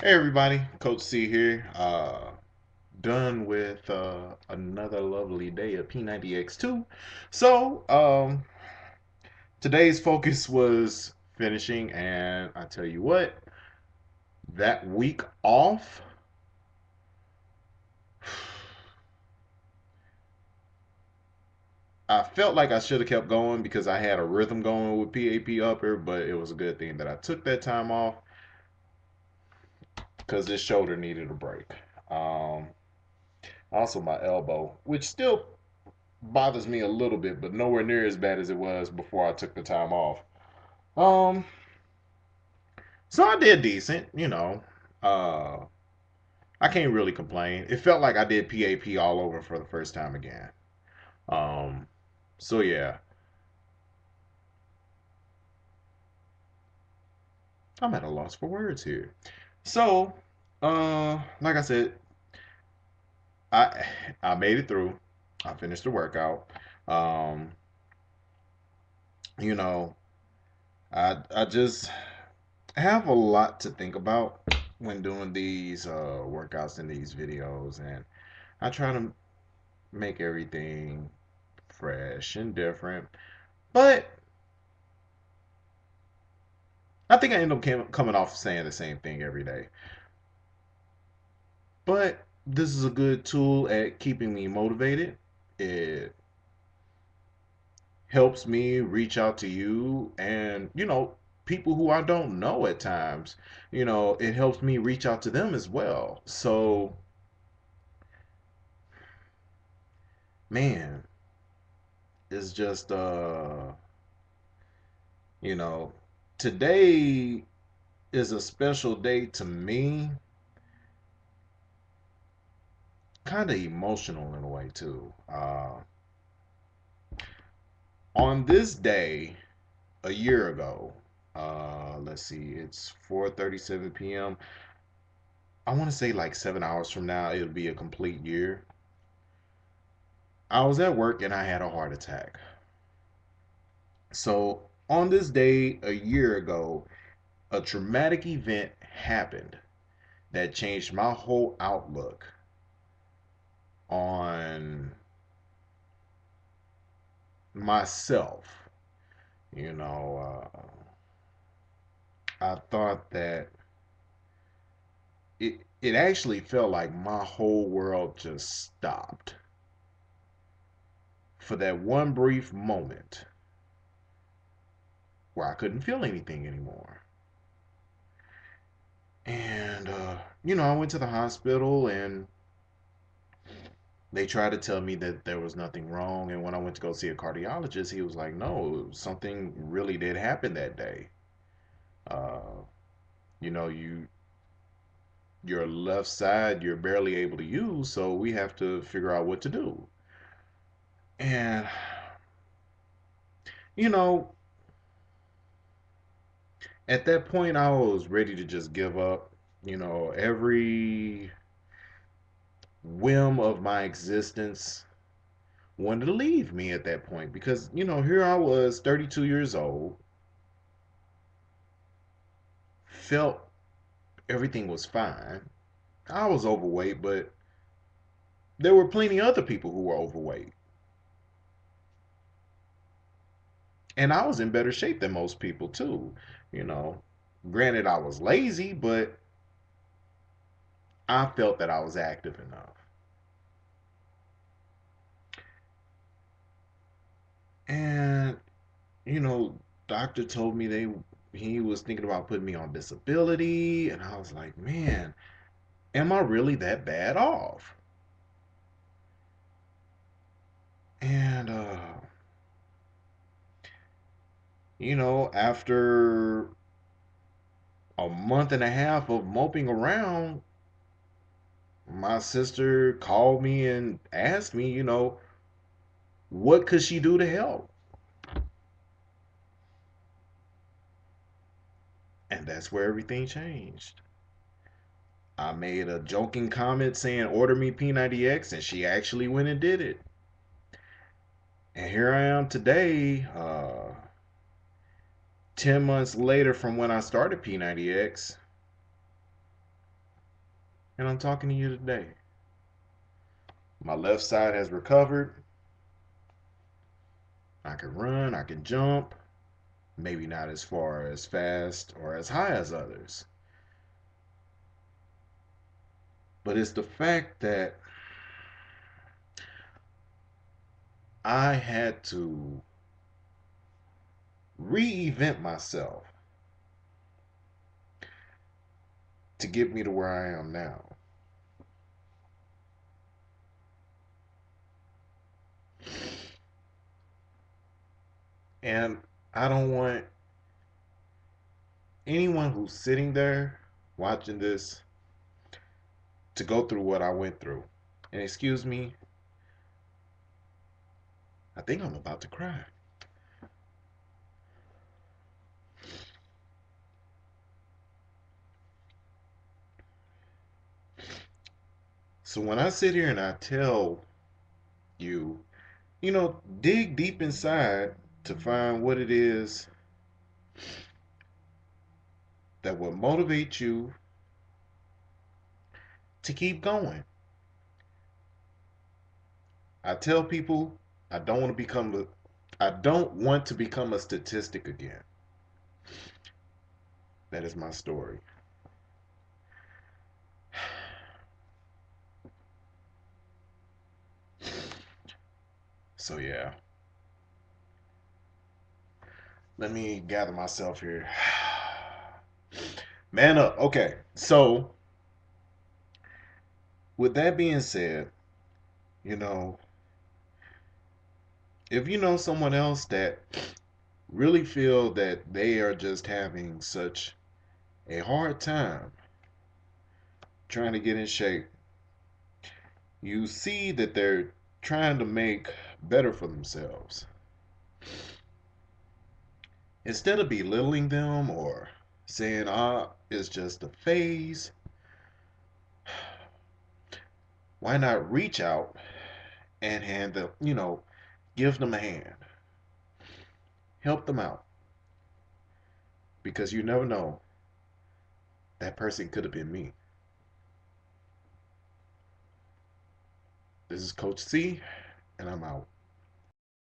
Hey everybody, Coach C here. Done with another lovely day of P90X2. So, today's focus was finishing, and I tell you what, that week off, I felt like I should have kept going because I had a rhythm going with PAP upper, but it was a good thing that I took that time off because this shoulder needed a break. Um, Also, my elbow, which still bothers me a little bit, but nowhere near as bad as it was before I took the time off. Um, so I did decent. Uh, I can't really complain. It felt like I did PAP all over for the first time again. Um, so yeah, I'm at a loss for words here. So, like I said, I I made it through. I finished the workout. Um, you know, I just have a lot to think about when doing these workouts and these videos, and I try to make everything fresh and different. But I think I end up coming off saying the same thing every day. But this is a good tool at keeping me motivated. It helps me reach out to you and, people who I don't know at times. It helps me reach out to them as well. So, man, it's just you know, today is a special day to me, kind of emotional in a way too. On this day, a year ago, let's see, it's 4:37 p.m. I want to say like 7 hours from now, it'll be a complete year. I was at work and I had a heart attack. So on this day, a year ago, a traumatic event happened that changed my whole outlook on myself. You know, I thought that it actually felt like my whole world just stopped for that one brief moment where I couldn't feel anything anymore. And I went to the hospital and they tried to tell me that there was nothing wrong. And when I went to go see a cardiologist, he was like, "No, something really did happen that day. Uh, your left side you're barely able to use, so we have to figure out what to do." And you know, at that point I was ready to just give up. Every whim of my existence wanted to leave me at that point because, here I was, 32 years old, felt everything was fine. I was overweight, but there were plenty other people who were overweight. And I was in better shape than most people too. You know, Granted, I was lazy, but I felt that I was active enough. And, doctor told me he was thinking about putting me on disability, and I was like, man, am I really that bad off? And after a month and a half of moping around, my sister called me and asked me, what could she do to help? And that's where everything changed. I made a joking comment saying, order me P90X, and she actually went and did it. And here I am today, 10 months later from when I started P90X, and I'm talking to you today. My left side has recovered. I can run, I can jump, maybe not as far as fast or as high as others. But it's the fact that I had to reinvent myself to get me to where I am now. And I don't want anyone who's sitting there watching this to go through what I went through. And excuse me, I think I'm about to cry. So when I sit here and I tell you, dig deep inside to find what it is that will motivate you to keep going. I tell people I don't want to become a statistic again. That is my story. So yeah, let me gather myself here. Man up. Okay. So, with that being said, you know, if you know someone else that really feel that they are just having such a hard time trying to get in shape, you see that they're trying to make better for themselves. Instead of belittling them or saying, it's just a phase, why not reach out and hand them, give them a hand, help them out, because you never know, that person could have been me. This is Coach C, and I'm out.